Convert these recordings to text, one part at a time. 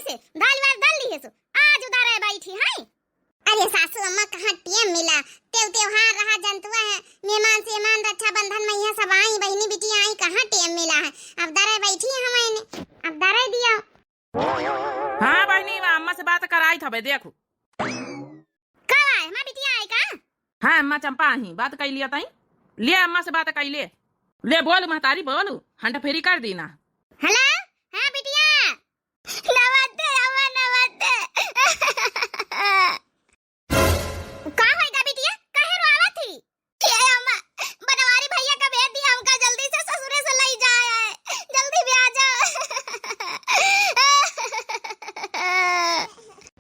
से दाल वाल डाल ली है सो आज उधर है बैठी है। अरे सासू अम्मा कहाँ टाइम मिला, त्योहार रहा जनतुआ है, मेहमान से मेहमान रक्षाबंधन में यहाँ सब आई बहनी बेटी आई, कहाँ टाइम मिला है। अब दरे बैठी है मैंने, अब दरे दिया। हाँ बहनी अम्मा से बात कराई था देखो कब आए अम्मा बिटिया आई का? हाँ अम्मा चंपा ही बात कर लिया ताई, ले अम्मा से बात कर ले बोल महतारी बोलू हंडा फेरी कर दी ना। हेलो हाँ बिटिया नमस्ते अम्मा नमस्ते। कहाँ होएगा बिटिया काहे रोआवत थी? ये अम्मा बनवारी भैया का भेज दिया हमका, जल्दी से ससुरे से ले जाए, जल्दी भी आ जाओ।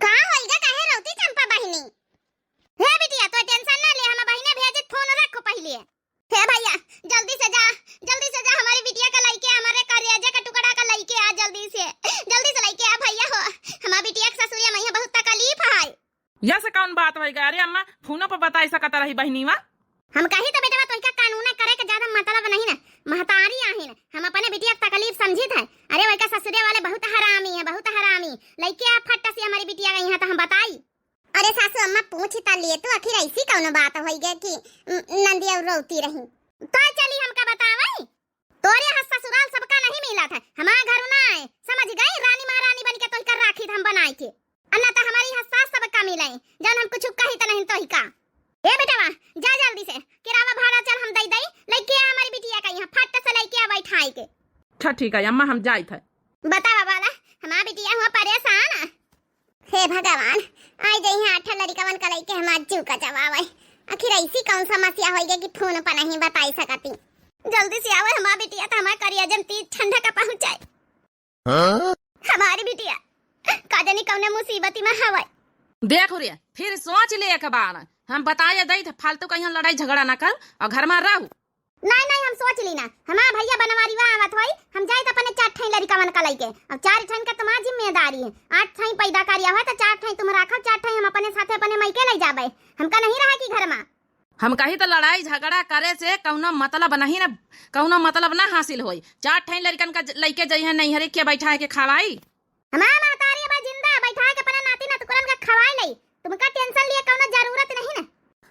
कहाँ होएगा काहे रोती चंपा बहनी? हे बिटिया तो टेंशन ना ले, हम बहने भेजे फोन रखो पहले। हे भैया जल्दी से जा हमारी बिटिया का लेके हमारे करेजे का टुकड़ा का लेके आ, जल्दी से लेके आ भैया हो, हमारी बिटिया के ससुरिया में बहुत तकलीफ है। यह से कौन बात होएगा? अरे अम्मा फोनो पर बता सकता रही बहनी वा। हम कही तो बेटा तो का कानून करे के ज्यादा मतलब नहीं ना, महतारी आहिन हम अपने बिटिया की तकलीफ समझित है। अरे वही का ससुरे वाले बहुत हरामी लेके आ फट से हमारी बिटिया का यहाँ तो हम बताई। अरे सासू अम्मा पूछता लिए तो आखिर ऐसी कौन बात होई गई कि नंदी और रोती रही। तो चली हमका बतावे, तोरे हाथ ससुराल सबका नहीं मिला था, हमारा घर ना आए समझ गई, रानी महारानी बन के तो कर राखी हम बनाई के, अन्ना तो हमारी हसास सबका मिले जब हम कुछ कही तो नहीं तो ही का। ए बेटा जा जल्दी से किराया भाड़ा चल हम दई लेके आ हमारी बिटिया का यहाँ फट से लेके आ बैठाई के। अच्छा ठीक है अम्मा हम जाई थे। बतावा वाला हमारी बिटिया हुआ परेशान। हे भगवान आई गई है 8 लड़कवन का लेके हमार जीव का जवाब है। आखिर ऐसी कौन समस्या होई गई कि फोन पर नहीं बताई सकती। जल्दी से आवे हमारी बिटिया तो हमार करियाजन तीज ठंडा का पहुंचाए। हमारी बिटिया का जानी कौन मुसीबती में हवे। देखो रे फिर सोच ले एक बार, हम बताए दई थे फालतू कहीं लड़ाई झगड़ा ना कर और घर में रहू। नहीं हम सोच ली ना, हमारा भैया बनवारी वा आवत होई, हम जाई त अपने 4 ठई लड़कवन का लेके। अब 4 ठई का तुम्हारी जिम्मेदारी है, 8 ठई पैदा करिया है तो 4 ठई तुम राखो, 4 ठई हम अपने साथे अपने मायके ले जाबे, हमका नहीं रहा कि घर में। हम कही तो लड़ाई झगड़ा करे से कौनो मतलब नहीं ना, कौनो मतलब ना हासिल होई। 4 ठई लड़कन का लेके जइहे नहीं हरे के बैठा के खवाई। हमारा महतारी बा जिंदा बैठा के अपने नाती नातकुरन का खवाई ले, तुमका टेंशन लिए कौनो जरूरत नहीं ना।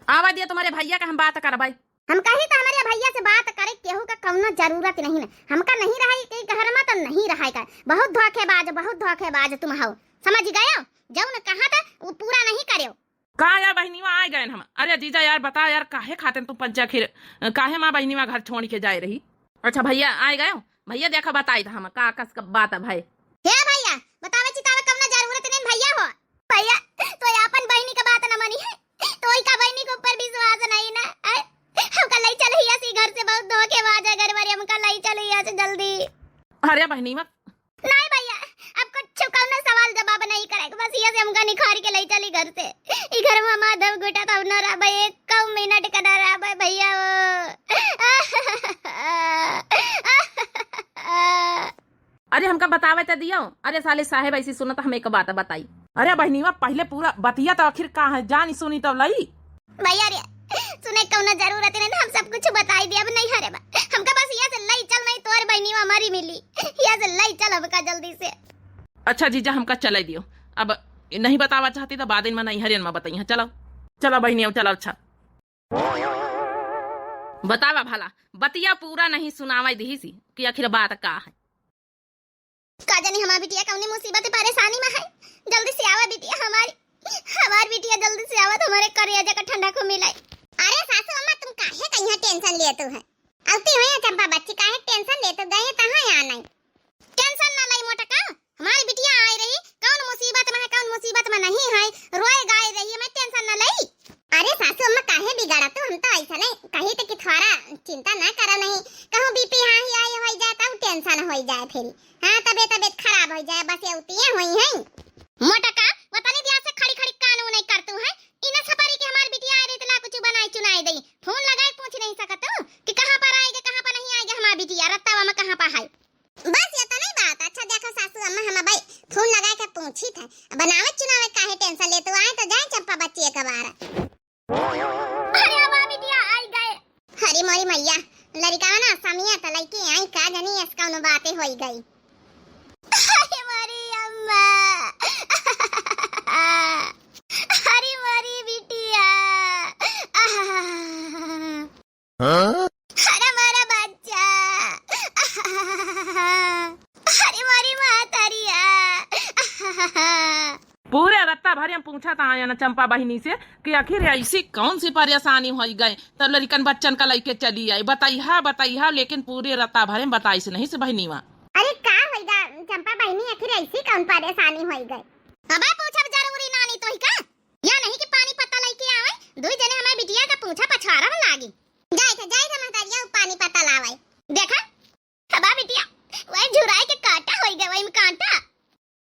आवा दिया तुम्हारे भैया का हम बात करबाई। हम कही तो हमारे भैया से बात करे केहू का कौनो जरूरत नहीं ना, हमका नहीं रहा कि घर में तो नहीं रहा का। बहुत धोखेबाज तुम हो, समझ गए हो? जो न कहा था वो पूरा नहीं करियो। कहा यार बहनी आ गए हम। अरे जीजा यार बता यार काहे खाते तुम पंचा खीर, काहे माँ बहनी घर छोड़ के जाए रही। अच्छा भैया आ गए हो, भैया देखा बताई था हम का कस का बात है भाई। हे भैया बतावे चितावे कौनो जरूरत नहीं भैया हो। भैया तो अपन बहनी का बात न मानी है, तो का बहनी के ऊपर विश्वास नहीं ना। हमका ले चल हिया सी घर से, बहुत धोखेबाज है घर वाले, हमका ले चल हिया से जल्दी। अरे बहनी मत नहीं भैया अब कुछ कौनो सवाल जवाब नहीं करेगा, बस हिया से हमका निखार के ले चली घर से। ई घर में माधव गोटा तो न रहा एक मिनट का ना रहा भैया। अरे हमका बतावे तो दियो। अरे साले साहेब ऐसी सुनत हम एक बात बताई। अरे बहनी पहले पूरा बतिया तो आखिर का है जानी सुनी तो लई। भैया रे सुने कौनो जरूरत नहीं, हम सब कुछ बताई दिया। अब नहीं हरे हमका बस यहाँ से लई चल, नहीं तोर बहनी हमारी मिली, यहाँ से लई चल हमका जल्दी से। अच्छा जीजा हमका चले दियो, अब नहीं बतावा चाहती तो बाद में नहीं हरियन में बताइए। चलो बहनी अब चलो। अच्छा बतावा भला बतिया पूरा नहीं सुनावा दी सी कि आखिर बात का है। का जानी हमारी बिटिया कौनी मुसीबत परेशानी में है, जल्दी से आवा बिटिया हमारी बिटिया जल्दी से आवा, हमारे करेजा का ठंडा को मिलाए। अरे सासू अम्मा तुम काहे कहीं टेंशन लेते हो? आती हो या चंपा बच्ची काहे टेंशन लेते गए कहां या नहीं? टेंशन ना लई मोटा का, हमारी बिटिया आई रही कौन मुसीबत में है कौन मुसीबत में नहीं है, रोए गाए रही, मैं टेंशन ना लई। अरे सासू अम्मा काहे बिगाड़ा तू, हम तो ऐसा नहीं कही तो कि थोड़ा चिंता ना करो, नहीं कहूं बीपी हाई आई हो जाए तब टेंशन हो जाए, फिर हां तबीयत खराब हो जाए, बस उतिए हुई है। मोटा का बताने दिया से खड़ी कानून नहीं करतू है, इने सफारी के हमारी बिटिया आ रही तला कुछ बनाई चुनाई दई, फोन लगाए पूछ नहीं सकत कि कहां पर आएगा कहां पर नहीं आएगा हमारी बिटिया, रत्तावा में कहां पर है। बस ये तो नहीं बात। अच्छा देखो सासू अम्मा हम भाई फोन लगा के पूछी था, बनावे चुनावे काहे टेंशन ले, तो आए तो जाए चंपा बच्ची एक बार। अरे हमारी बिटिया आई गए। हरी मोरी मैया लड़का ना समिया त लइके आई का जानी इसका बातें होई गई। अरे मारी अम्मा पूरे रत्ता भर हम पूछा था ना चंपा बहिनी से कि आखिर ऐसी कौन सी परेशानी हो गए तब लड़कन बच्चन का लेके चली आई, बताइहा लेकिन पूरे रत्ता भर में बताई से नहीं से बहिनी वहाँ। अरे का होइगा चंपा बहिनी आखिर ऐसी कौन परेशानी होई गई? अबे पूछब जरूरी नानी तो ही का या नहीं कि पानी पत्ता लेके आवे, दुई जने हमार बिटिया का पूछा पछवारा लागी। जाई थे महतारिया पानी पत्ता लावे। देखा हबा बिटिया वही झुराई के कांटा होई गए, वही में कांटा।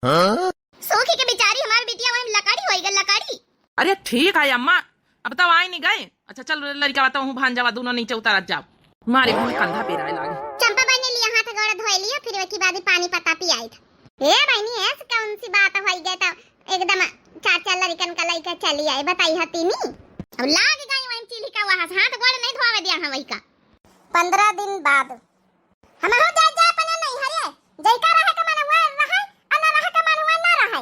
हां सोखी के बेचारी हमार बिटिया वही लकड़ी होई गई, लकड़ी। अरे ठीक है अम्मा, अब तो आई नहीं गए। अच्छा चल लड़का बताओ हूँ भांजावा दोनों नीचे उतर जाओ, मारे कंधा पे राय लागे। चंपा बहिनी लिया हाथ गोड़ धोई लिया, फिर वे की बाद पानी पत्ता पियाई था। ए बहिनी ऐस कौन सी बात होई गई त एकदम चाचा लड़कन का लेके चली आई, बताई हती नी। अब लाग गई वही चिली का वहां हाथ गोड़ नहीं धोवे दिया हम वही का। 15 दिन बाद हम हो जा अपना नहीं हरे जई का रहे का मन हुआ रहे अना रहे का मन हुआ ना रहे।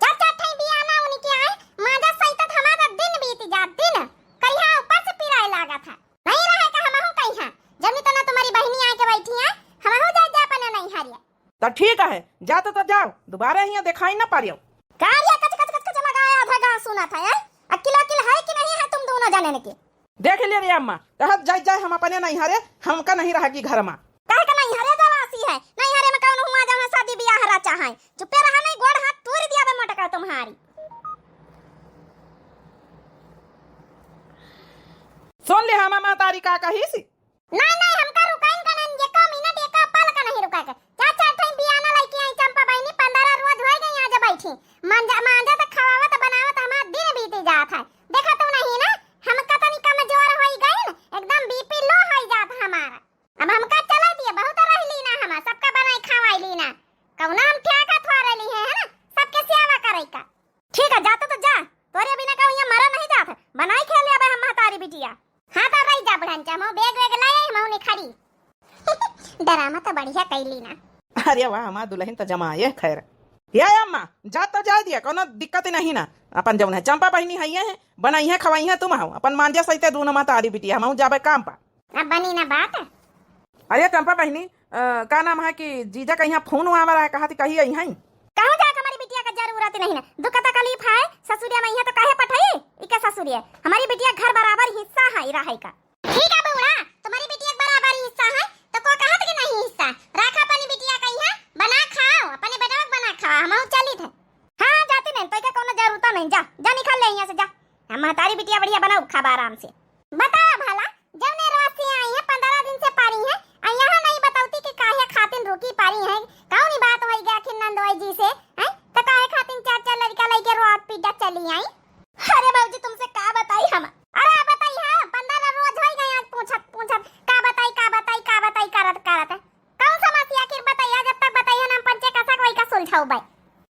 चाचा ठई बियाना उनी के आए माजा सहित हमारा दिन बीत जा, दिन कहिया ऊपर से पिराए लागा था। नहीं रहे का हम हो कहिया जब तो ना तुम्हारी बहिनी आके बैठी है, हम हो जा अपना नहीं हरे। तो ठीक है जाते तो जाओ, दोबारा यहाँ दिखाई ना पारियो। कार्य कच लगाया आधा गांव सुना था यार। अकेला है कि नहीं है तुम दोनों जाने ने के? देख ले रे अम्मा, कहत जाए हम अपने नहीं हरे, हमका नहीं रहेगी घर में। काहे का नहीं हरे जवासी है, नहीं हरे में कौन हुआ जहां शादी ब्याह हरा चाहे, चुपे रहा नहीं गोड़ हाथ तोड़ दिया बे मोटका तुम्हारी। सुन ले हम मातारी का कही सी। नहीं हमका रुकाइन का नहीं, ये का मिनट ये का पल का नहीं रुका के। चाचा ठई बियाना लेके आई चंपा बहिनी 15 रोज हो गई आज बैठी। मांजा तो खवावत बनावत हमार दिन बीत जात है। देखा तू नहीं ना हम कतनी कमजोर होई गई, एकदम बीपी लो होई जात हमारा। अब हमका चला दिया बहुत रहली ना, हम सबका बनाई खवाई ली ना, कौना हम ठेका थोरली है ना, सबके सेवा करे का। ठीक है जातो तो जा, तोरे बिना का यहाँ मरा नहीं जात, बनाई खेल ले हम महतारी बिटिया। हां तो रही जा बुढ़ांचा मो बैग लाए मौने खड़ी। डरामा तो बढ़िया कैली ना। अरे वाह हमार दुल्हन तो जमाए खैर। या अम्मा जा तो जा दिया, कोनो दिक्कत नहीं ना। अपन जौन है चंपा बहिनी है बनाई है खवाई है तुम हो, अपन मांझा सहित दोनों मातारी बिटिया हम जाबे काम पा। अब बनी ना बात। अरे चंपा बहिनी का नाम है कि जीजा कहीं फोन हुआ हमारा कहा थी कही आई है कहूं जा हमारी बिटिया का जरूरत नहीं ना, दुख तकलीफ है ससुरिया में है तो काहे पठाई इके ससुरिया, हमारी बिटिया घर बराबर हिस्सा है रहे का। ठीक है बउड़ा तुम्हारी बिटिया बराबर हिस्सा है तो को कहत के नहीं हिस्सा राखा अपनी बिटिया कहिया बना खाओ, अपने बेटा बना खाओ, हम चली थे। हां जाती नहीं तो के कोनो जरूरत नहीं, जा निकल ले यहां से जा, हम तारी बिटिया बढ़िया बनाओ खाबा आराम से। बता भला जौने रात से आई है 15 दिन से पारी है, यहां नहीं बताउती कि काहे खातिन रुकी पारी है, कौनी बात होई गया कि नंदोई जी से हैं तो काहे खातिन चाचा लड़का लेके रोड पीटा चली आई। अरे बाबूजी तुमसे का बताई हम, अरे बताई है 15 रोज होई गए आज पूछत का बताई करत कौन समस्या आखिर बताइए, जब तक बताइए ना पंचे कसा कोई का सुलझाऊ भाई।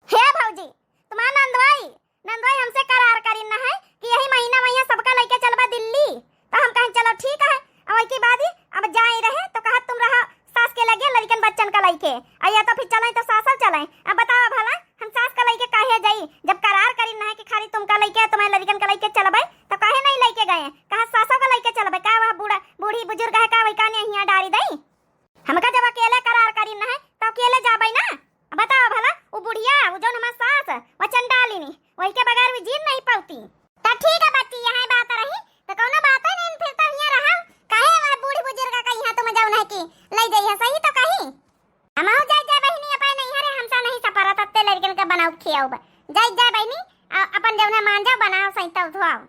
हे भौजी तुम्हारा नंदवाई हमसे करार करी ना है कि यही महीना में सबका लेके चलबा दिल्ली, तो हम कहें चलो ठीक है, और के बाद अब जाए रहे तो कहा तुम रहा सास के लगे लड़कन बच्चन का लेके आया तो फिर चले तो सासर चले। अब बताओ भला हम सास का लेके काहे जाई, जब करार करी ना है कि खाली तुम का लेके तुम्हें लड़कन का लेके चलबे तो काहे नहीं लेके गए, कहा सासों का लेके चलबे, का वह बूढ़ी बुजुर्ग है का वही काने यहाँ डारी दई, हमका जब अकेले करार करी ना है तो अकेले जाबे ना। बताओ भला वो बुढ़िया वो जो हमार सास वो चंडालिनी वही के बगैर भी जीन नहीं पाती। तो ठीक है बच्ची यही बात रही तो कोनो बात नहीं, फिर तो यहाँ रहा काहे वह बूढ़ी बुजुर्ग का यहाँ तुम जाऊ नहीं की ले जाइए सही तो कहीं हम हो जाए बहिनी अपन नहीं हरे हमसा नहीं सपरा तत्ते लड़कन का बनाओ खियाओ जाए बहिनी अपन जौना मांजा बनाओ सही तो धोआओ।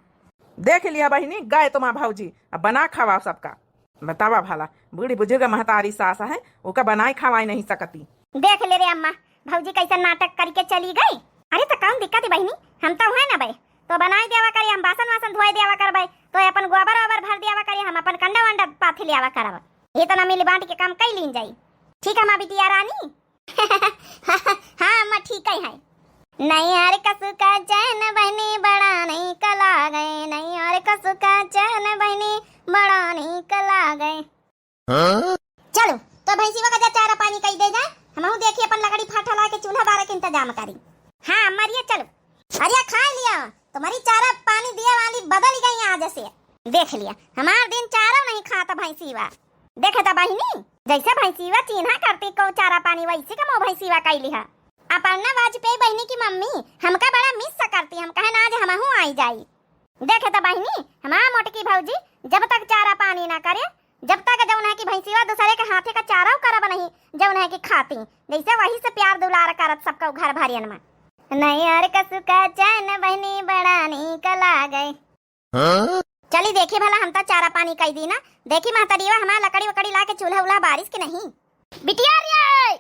देख लिया बहिनी गए तुम भौजी अब बना खवाओ सबका। बतावा भला बूढ़ी बुजुर्ग महतारी सास है ओका बनाई खवाई नहीं सकती। देख ले रे अम्मा भौजी कैसा नाटक करके चली गई। अरे तो कौन दिक्कत है बहिनी, हम तो है ना भाई तो बनाई देवा करी, हम बासन वासन धोई देवा करबे तो अपन गोबर ओबर भर देवा करी, हम अपन कंडा वंडा पाथी लेवा करब, ये तो ना मिली बांट के काम कई लीन जाई। ठीक है मां बिटिया रानी। हां अम्मा ठीक है नहीं यार कसु का चैन बहनी बड़ा नहीं कला गए, नहीं यार कसु का चैन बहनी बड़ा नहीं कला गए। चलो तो भैंसीवा का चारा पानी कई दे जाए, हम देखिए अपन लकड़ी फाटा ला के चूल्हा बारे के इंतजाम करी। हाँ मरिए चलो अरे खा लिया तुम्हारी चारा पानी दिया वाली बदल गई आज से, देख लिया हमार दिन चारा नहीं खाता भैंसीवा। देखे था बहिनी जैसे भैंसीवा चिन्हा करती को चारा पानी वैसे का मो भैंसीवा कैली है। अपर्णा वाजपेयी बहनी की मम्मी हमका बड़ा मिस करती, हम कहे ना आज हम हूँ आई जाई। देखे तो बहनी हमारा मोटकी भौजी जब तक चारा पानी ना करे, जब तक जौन है कि भैंसिया दूसरे के हाथे का चारा करब नहीं, जौन है कि खाती, जैसे वही से प्यार दुलार करत सबका घर भरियन में। नहीं और कसु का चैन बहनी बड़ा निक लागे। चली देखी भला हम तो चारा पानी कई दी ना, देखी महतरिया हमारा लकड़ी वकड़ी ला के चूल्हा उल्हा बारिश के नहीं। बिटिया रे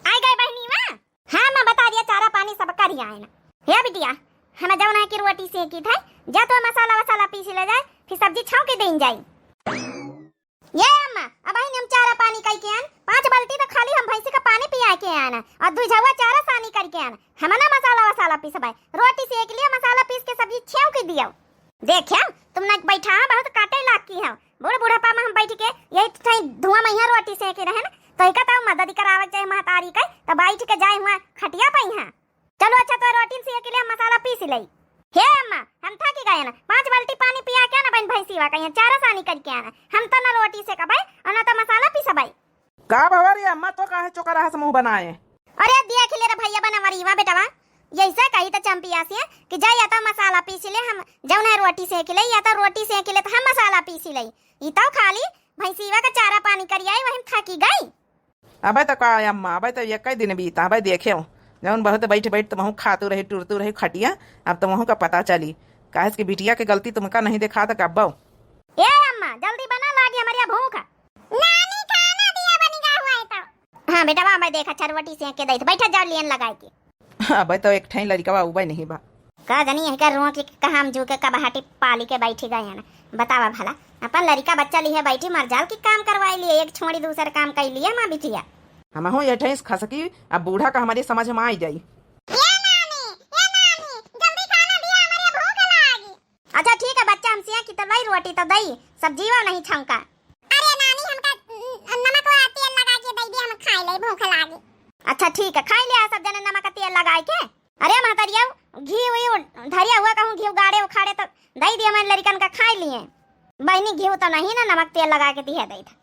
आई गए बहनी माँ। हाँ मैं बता दिया चारा पानी सब कर ही आए ना। हे बिटिया हमें जौन है कि रोटी सेकी था, जा तो मसाला वसाला पीस ले जाए, फिर सब्जी छाव के दें जाई। ये अम्मा अब हम चारा पानी कई के आन, 5 बाल्टी तो खाली हम भैंसी का पानी पिया के आना और दुझवा चारा सानी करके आना। हम ना मसाला वसाला पीसबाई, रोटी सेक लिया मसाला पीस के सब्जी छेव के दियो। देखिया तुम ना बैठा बहुत काटे लाग की है, बूढ़ बुढ़ापा में हम बैठ के यही धुआं में रोटी सेक रहे ना, तो एक तो मदद करावे चाहे महतारी के, तो बैठ के जाए हुआ खटिया पई है। चलो अच्छा तो रोटी सेक लिया मसाला पीस लई। हे अम्मा हम थक गए ना, 5 बाल्टी पानी पिया के ना बहन भैंसीवा कहीं चारा सानी करके आना, हम तो ना रोटी से कबाई और ना तो मसाला पीसबाई। का भवारी अम्मा तो काहे चोकरा समूह बनाए? अरे देख ले रे भैया बनवरीवा बेटवा, यैसा कही तो चंपिया से कि जा या तो मसाला पीस ले, हम जौन है रोटी सेक ले, या तो रोटी सेक ले तो हम मसाला पीस ले, ई तो खाली भैंसीवा का चारा पानी करी आई वही थकी गई। अबे तो का अम्मा, अबे तो एक ही दिन बीता, अबे देखे जौन बहुत बैठ बैठ तुम खातू रही टुरतू रही खटिया, अब तुम का पता चली काहे की बिटिया के गलती तुमका नहीं देखा था कब्बो। ए अम्मा जल्दी बना लागी हमारी भूख। नानी खाना दिया बनेगा हुआ है तो। हां बेटा मैं देखा चरवटी सेक के दई बैठा जा लियन लगाई के। अबे तो एक ठई लड़का उबे नहीं बा का जानी है का रुआ के कहा हम जो के कबाहटी पाली के बैठी गए ना। बतावा भला अपन लड़का बच्चा लिए बैठी मर जाल की काम करवाई लिए, एक छोड़ी दूसर काम कर लिए मां बिटिया। हम हूँ ये ठई खसकी अब बूढ़ा का हमारी समझ में आई जाई। जल्दी खाना दिया हमारे भूख लागी। अच्छा ठीक है बच्चा हमसे की तो दई रोटी तो दई सब्जी वा नहीं छौका। अरे नानी हमका नमक और तेल लगा के दई दे, हम खाई ले भूख लागी। अच्छा ठीक है खाई लिया सब जने नमक तेल लगा के। अरे महतरिया घी हुई धरिया हुआ कहूं घी गाड़े उखाड़े तो दई दिया मैं लड़कन का खाई लिए। बहनी घी तो नहीं ना नमक तेल लगा के दिया दई था।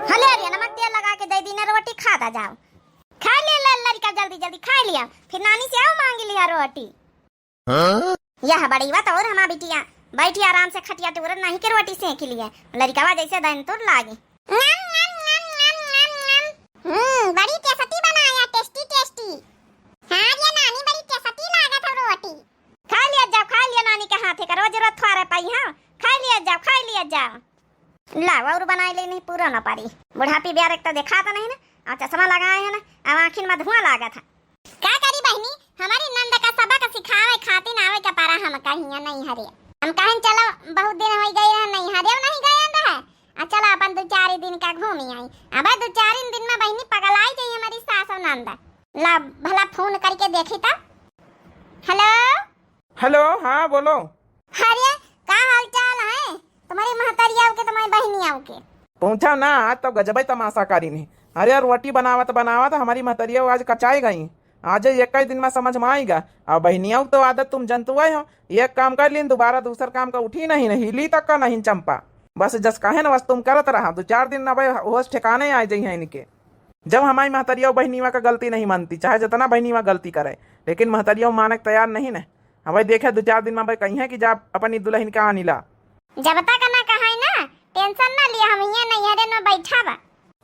हले अरे नमक तेल लगा के दे दी ना रोटी खाता जाओ। खा लिया लड़का जल्दी जल्दी खा लिया, फिर नानी से आओ मांग लिया रोटी। यह बड़ी बात और हमारी बिटिया बैठी आराम से खटिया टूर नहीं के रोटी सेक लिए, लड़का जैसे दिन तो लागे। बड़ी टेस्टी बनाया, टेस्टी टेस्टी। हां ये नानी बड़ी टेस्टी लागत है रोटी। खा लिया नानी के हाथे का रोज रोज थोड़ा पाई। हां खा लिया जाओ। लावा और बनाई ले नहीं पूरा ना पारी, बुढ़ापी ब्याह एक तो देखा तो नहीं ना, और चश्मा लगाए है ना, अब आँखिन में धुआं लागा था। का करी बहनी हमारी नंद का सबक सिखावे खातिर ना आवे का पारा हम कहिया नहीं हरे। हम कहें चलो बहुत दिन हो गए हैं नहीं हरे नहीं गए रहे, चलो अपन 2-4 दिन का घूमी आई। अब 2-4 दिन में बहनी पगलाई जाई हमारी सास और नंद। ला भला फोन करके देखी तो। हेलो हेलो हाँ बोलो। अरे का हाल चाल है तुम्हारी महतरिया के तुम्हारी बहनिया के? पहुंचा ना आज तो गजब तमाशा करी नहीं। अरे यार रोटी बनावत हमारी महतरिया आज कचाई गई, आज एक ही दिन में समझ में आएगा। और बहनिया तो आदत तुम जंतुआ हो, एक काम कर ली दोबारा दूसर काम का उठी नहीं हिली तक का नहीं चंपा, बस जस कहे ना बस तुम करत रहा 2-4 दिन ना भाई होश ठिकाने आ जाइए इनके। जब हमारी महतरिया बहनीवा का गलती नहीं मानती, चाहे जितना बहनीवा गलती करे, लेकिन महतरिया मानक तैयार नहीं ना। भाई देखे 2-4 दिन में भाई कहीं है कि जा अपनी दुल्हन का आनी ला। जब तक ना कहा ना टेंशन ना लिया, हम यहाँ नहीं हरे में बैठा बा।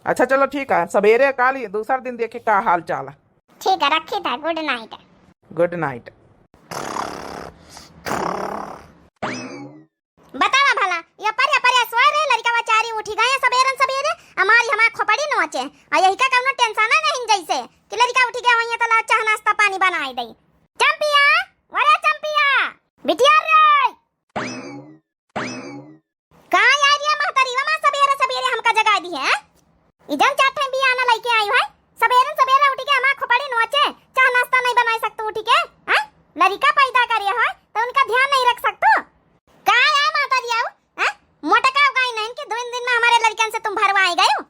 अच्छा चलो ठीक है, सवेरे काली दूसरा दिन देखे का हाल चाल। ठीक है रखी था, गुड नाइट। Good night. बतावा भला ये पर सोए रहे लड़का बेचारी उठी गए सवेरे हमारी हमार खोपड़ी नोचे, और यही का कौनो टेंशन नहीं जैसे कि लड़का उठी गया वहीं तो चाह नाश्ता पानी बनाई दई। चंपिया वरे चंपिया बिटिया रे कहां आ रही है महतरी मां सवेरे हमका जगा दी है। इधर चाटे भी आना लेके आई है, सवेरे उठ के हमार खोपड़ी नोचे, चाह नाश्ता नहीं बना सकते उठ के। हां लड़का पैदा करे हो तो उनका ध्यान नहीं रख सकते। कहां है महतरी आओ? हां मोटका गाय नहीं कि 2 दिन में हमारे लड़कन से तुम भरवाई गए हो।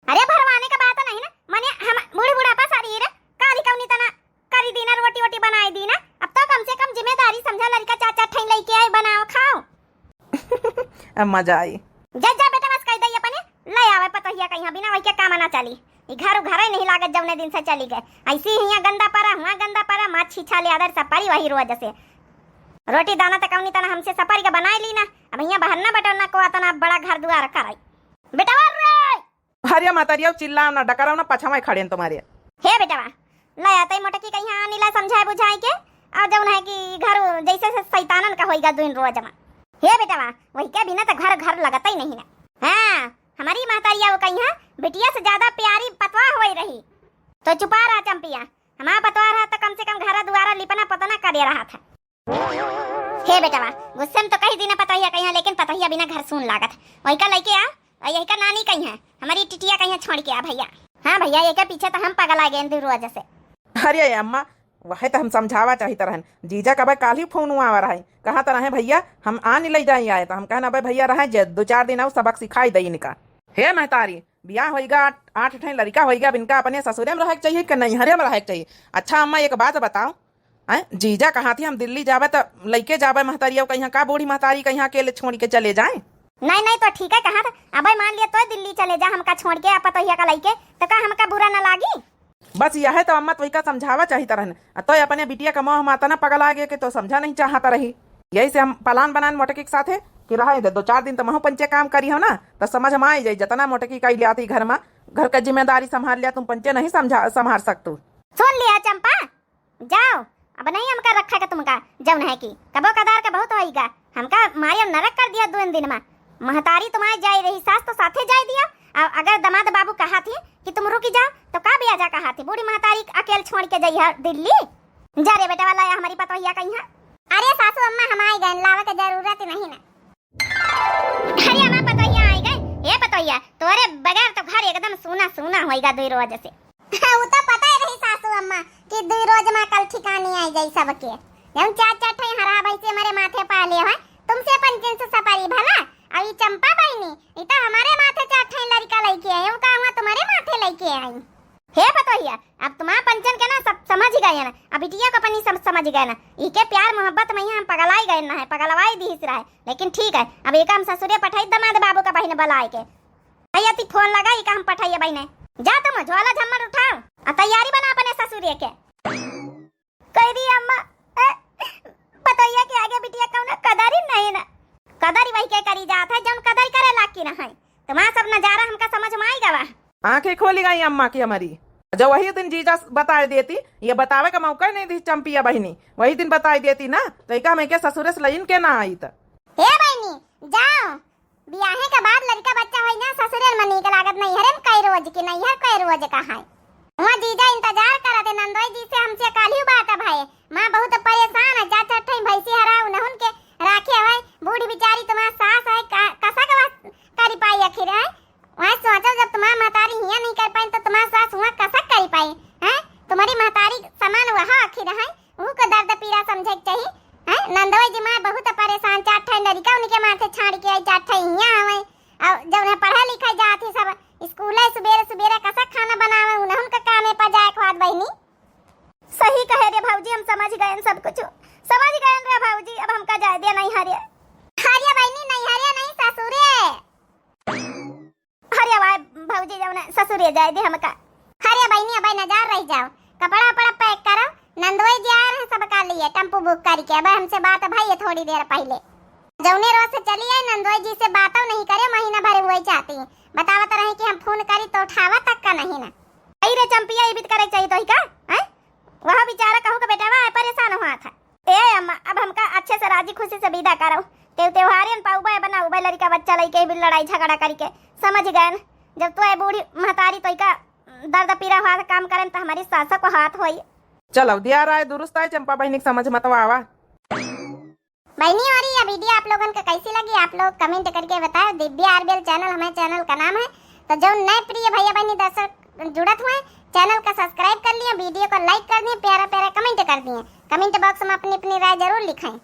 अरे भरवाने का बात नहीं ना, माने हम बूढ़ा शरीर काली कौनी तना करी दीना रोटी बनाई दीना। अब तो कम से कम जिम्मेदारी समझा, लड़का चाचा ठई लेके आए बनाओ खाओ। अब मजा आई। जा बेटा बस कह दई अपने ले आवे पतोहिया कहीं बिना वही के काम ना चली। ई घर ही नहीं लागत जौने दिन से चली गए। ऐसी हियां गंदा परा हुआ गंदा परा माछ छीछा ले आदर सपारी वही रोज से रोटी दाना तक कौनी तना हमसे सपारी का बनाई ली ना। अब हियां बहरना बटरना को आतना बड़ा घर दुआर कराई बेटावा रे। अरे मातारिया चिल्लाओ ना डकराओ ना पछावा खड़े हैं तुम्हारे। हे बेटावा ले आते मोटकी कहीं आनी ला समझाए बुझाए के और जौन है कि घर जैसे से शैतानन का होइगा दिन रोज में। हे बेटावा वही के बिना तो घर लगता ही नहीं ना। हाँ हमारी महतारिया वो कहीं बिटिया से ज्यादा प्यारी पतवा हो रही तो चुपा रहा चंपिया। हमारा पतवा रहा तो कम से कम घर दुआरा लिपना पतना कर रहा था। हे बेटावा गुस्से में तो कहीं दिन पतहिया कहीं लेकिन पतहिया बिना घर सुन लागत वही का लेके आ यही का नानी कहीं है हमारी टिटिया कहीं छोड़ के आ भैया। हाँ भैया ये के पीछे तो हम पागल आ गए रोज से। अरे अम्मा वह तो हम समझावा चाहिए तरह जीजा कब काल ही फोन हुआ रहा कहाँ तरह है भैया हम आ नहीं ले जाए आए तो हम कहना भाई भैया रहे जे 2-4 दिन आओ सबक सिखाई दई इनका। हे महतारी बियाह होगा 8 ठे लड़का होगा इनका अपने ससुरे में रहे चाहिए कि नैहरे में रहे चाहिए। अच्छा अम्मा एक बात बताओ जीजा कहाँ थी हम दिल्ली जावे तो लैके जावे महतारिया कहीं का बूढ़ी महतारी कहीं अकेले छोड़ के चले जाए। नहीं तो ठीक है कहा था अब मान लिया तो दिल्ली चले जा हमका छोड़ के आप तो का लैके तो का हमका बुरा न लागी। बस यह है तो अम्मा तो समझावा चाहिए तरह तो अपने बिटिया का मोह माता ना पगला गए के तो समझा नहीं चाहता रही। यही से हम प्लान बनान मोटकी के साथ है कि रहा 2-4 दिन तो महू पंचे काम करी हो ना तो समझ में आई जाये जतना मोटकी का ले आती घर में घर का जिम्मेदारी संभाल लिया तुम पंचे नहीं संभाल सकतू। सुन लिया चंपा जाओ अब नहीं हमका रखा का तुमका जौन है कि कबो कदार का बहुत होइगा हमका माया नरक कर दिया 2 दिन में। महतारी तुम्हारी जाई रही सास तो साथे जाई दिया और अगर दमाद बाबू कहा थे कि तुम रुकी जाओ तो का बिया जा कहा थी बूढ़ी महतारी अकेले छोड़ के जाइए दिल्ली। जा रे बेटा वाला हमारी पतोहिया कहीं। अरे सासू अम्मा हम आई गए लावा की जरूरत नहीं ना। अरे अम्मा पतोहिया आई गए ये पतोहिया तोरे बगैर तो घर एकदम सूना सूना होएगा 2 रोज से। वो तो पता ही रही सासू अम्मा कि 2 रोज में कल ठिकाने आई जाई सबके हम 4-4 ठे हरा भाई से हमारे माथे पा ले है तुमसे पंचन से सपारी भला अभी चंपा बहनी ये तो हमारे माथे 4 ठे लड़का लेके आए हूं का हुआ तुम्हारे माथे लेके आई। हे पतोहिया अब तुम्हारा पंचन के ना सब समझ गए ना अब बिटिया को अपनी सब समझ गए ना इके प्यार मोहब्बत में हम पगलाई गए ना है पगलवाई दी रहा है लेकिन ठीक है अब एक हम ससुरे पठाई दमाद बाबू का बहन बुलाए के भैया ती फोन लगा का हम पठाइए बहने जा तुम ज्वाला झम्मर उठाओ और तैयारी बना अपने ससुरे के। कह दी अम्मा पतोहिया के आगे बिटिया कौन कदर ही नहीं ना कदर वही के करी जात है जौन कदर करे लाग की ना है तुम्हारा सब नजारा हमका समझ में आएगा वा। आंखें खोली गई अम्मा की हमारी जब वही दिन जीजा बता देती ये बतावे का मौका नहीं दी चंपिया बहनी वही दिन बता देती ना तो एक मैं के ससुरे से लइन के ना आई था। हे बहनी जाओ बियाहे के बाद लड़का बच्चा होई ना ससुरे में निक लागत नहीं हरे कई रोज की नहीं है कई रोज का है वहां जीजा इंतजार करते नंदोई जी से हमसे काली बात है भाई मां बहुत परेशान है जा चट्ठई भैंसी हराऊ न उनके राखे है बूढ़ी बेचारी तुम्हारा सास है कसा का करी पाई आखिर है वहां सोचो जब तुम्हारा महतारी हिया नहीं कर पाई तो तुम्हारा सास वहां कसा करी पाई है तुम्हारी महतारी समान वहां आखिर है वो को दर्द पीड़ा समझे चाहिए है नंदोई जी मां बहुत परेशान 4 ठे लड़का उनके माथे छाड़ के आई 4 ठे हिया आवे और जब उन्हें पढ़ा लिखा जाती सब स्कूल सुबेरे कसा खाना बनावे उनका काम है पजाए खवाद बहनी। सही कहे रे भाऊजी हम समझ गए सब कुछ समझ गए रे भाऊजी अब हमका जाए दे नहीं हरिया हरिया बहनी नहीं हरिया नहीं ससुरे हरिया भाई भाऊजी जब ससुरे जाए दे हमका हरिया बहनी अब नजार रह जाओ कपड़ा वपड़ा पैक करो नंदोई जी आ रहे सब का लिए टेम्पो बुक करके अब हमसे बात भाई थोड़ी देर पहले जौने रोज से चली आई नंदोई जी से बातों नहीं करे महीना भर हुई चाहती बतावत रहे कि हम फोन करी तो उठावा तक का नहीं ना आई रे चंपिया ये भी करे चाहिए तो ही का हैं वह बेचारा कहू का बेटा वह परेशान हुआ था। ए अम्मा अब हमका अच्छे से राजी खुशी से विदा करो त्योहारियन पाऊबा बनाऊ बा लड़का बच्चा लेके भी लड़ाई झगड़ा करके समझ गए जब तो बूढ़ी महतारी तो का दर्द पीड़ा हुआ काम करें तो हमारी सासा को हाथ होई। चलो दिया राय दुरुस्त है चंपा बहनी समझ मत आवा बहनी और ये वीडियो आप लोगों को कैसी लगी आप लोग कमेंट करके बताओ। दिव्या आरबीएल चैनल हमारे चैनल का नाम है तो जो नए प्रिय भैया बहनी दर्शक जुड़त हुए चैनल का सब्सक्राइब कर लिया वीडियो को लाइक कर दिए प्यारा प्यारा कमेंट कर दिए कमेंट बॉक्स में अपनी अपनी राय जरूर लिखें।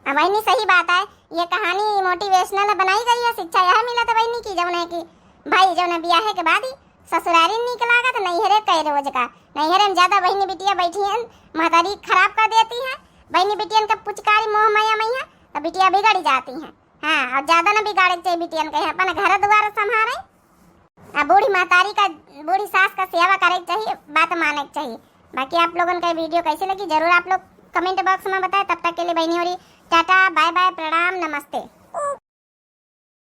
बहनी सही बात है ये कहानी मोटिवेशनल बनाई गई है शिक्षा यह मिला था बहनी की जब कि भाई जब ब्याह के बाद ही ससुरारी निकला तो नैहरे कई रोज का नैहरे में ज्यादा बहनी बिटिया बैठी है महतारी खराब कर देती है बहनी बिटियन का पुचकारी मोह माया मैया तो बिटिया बिगड़ जाती हैं। हाँ और ज्यादा ना बिगाड़े चाहिए बिटियन के अपन घर द्वार संभाले बूढ़ी महतारी का, बूढ़ी सास का सेवा करे के चाहिए, बात माने के चाहिए। बाकी आप लोगों का वीडियो कैसे लगी जरूर आप लोग कमेंट बॉक्स में बताएं। तब तक के लिए बहनी और टाटा, बाय बाय, प्रणाम, नमस्ते।